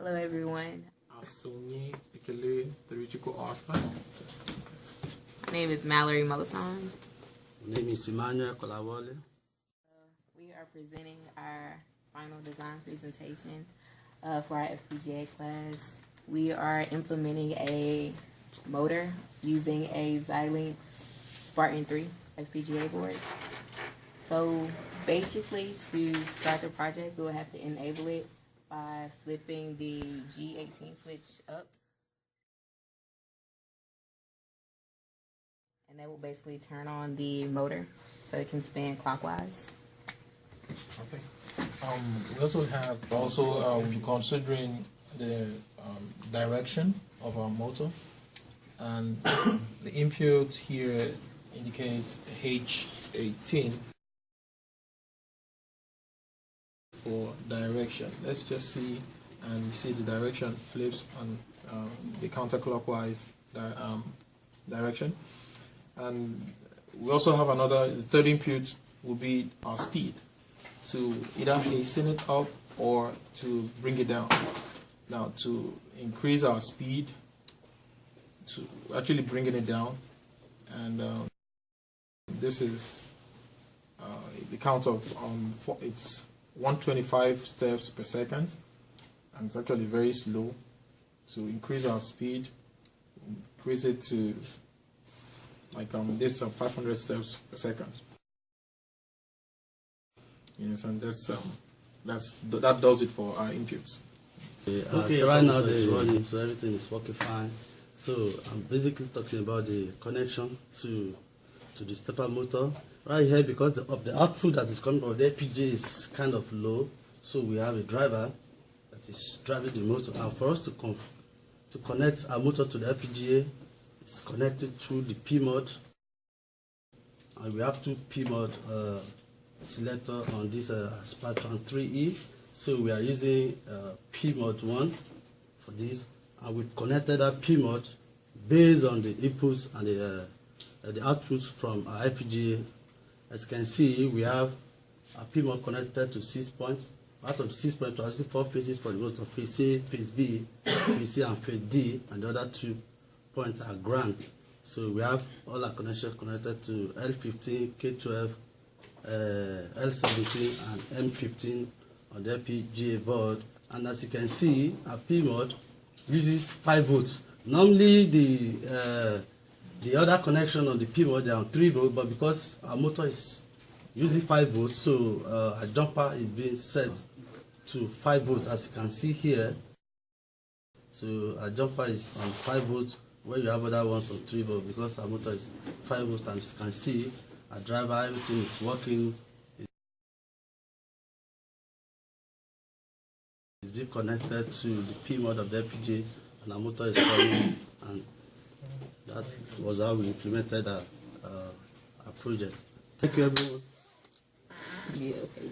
Hello, everyone. My name is Mallory Moton. My name is Emmanuel Kolawole. We are presenting our final design presentation for our FPGA class. We are implementing a motor using a Xilinx Spartan 3 FPGA board. So basically, to start the project, we'll have to enable it by flipping the G18 switch up. And that will basically turn on the motor so it can spin clockwise. Okay. We also have considering the direction of our motor, and the input here indicates H18 for direction. Let's just see, and you see the direction flips on the counterclockwise direction. And we also have the third input will be our speed, to either hasten it up or to bring it down. Now, to increase our speed, to actually bringing it down, and this is the count of it's 125 steps per second, and it's actually very slow. To increase our speed, increase it to like this 500 steps per second. Yes, and that does it for our inputs. Okay, right now it's running, so everything is working fine. So I'm basically talking about the connection to the stepper motor. Right here, because of the output that is coming from the FPGA is kind of low, so we have a driver that is driving the motor. And for us to connect our motor to the FPGA, it's connected through the P-mode, and we have two P-mode selector on this Spartan 3E. So we are using P-mode 1 for this, and we've connected that P-mode based on the inputs and the outputs from our FPGA. As you can see, we have a P-mode connected to 6 points. Out of 6 points, we are using 4 phases for the motor: phase A, phase B, phase C, and phase D, and the other 2 points are ground. So we have all our connections connected to L15, K12, L17, and M15 on the FPGA board. And as you can see, our P-mode uses 5 volts. Normally, the other connection on the P-mode are on 3 volts, but because our motor is using 5 volts, so our jumper is being set to 5 volts, as you can see here. So our jumper is on 5 volts, where you have other ones on 3 volts, because our motor is 5 volts, and as you can see, our driver, everything is working. It's being connected to the P-mode of the FPGA, and our motor is running, and that was how we implemented our project. Thank you, everyone. Yeah, okay.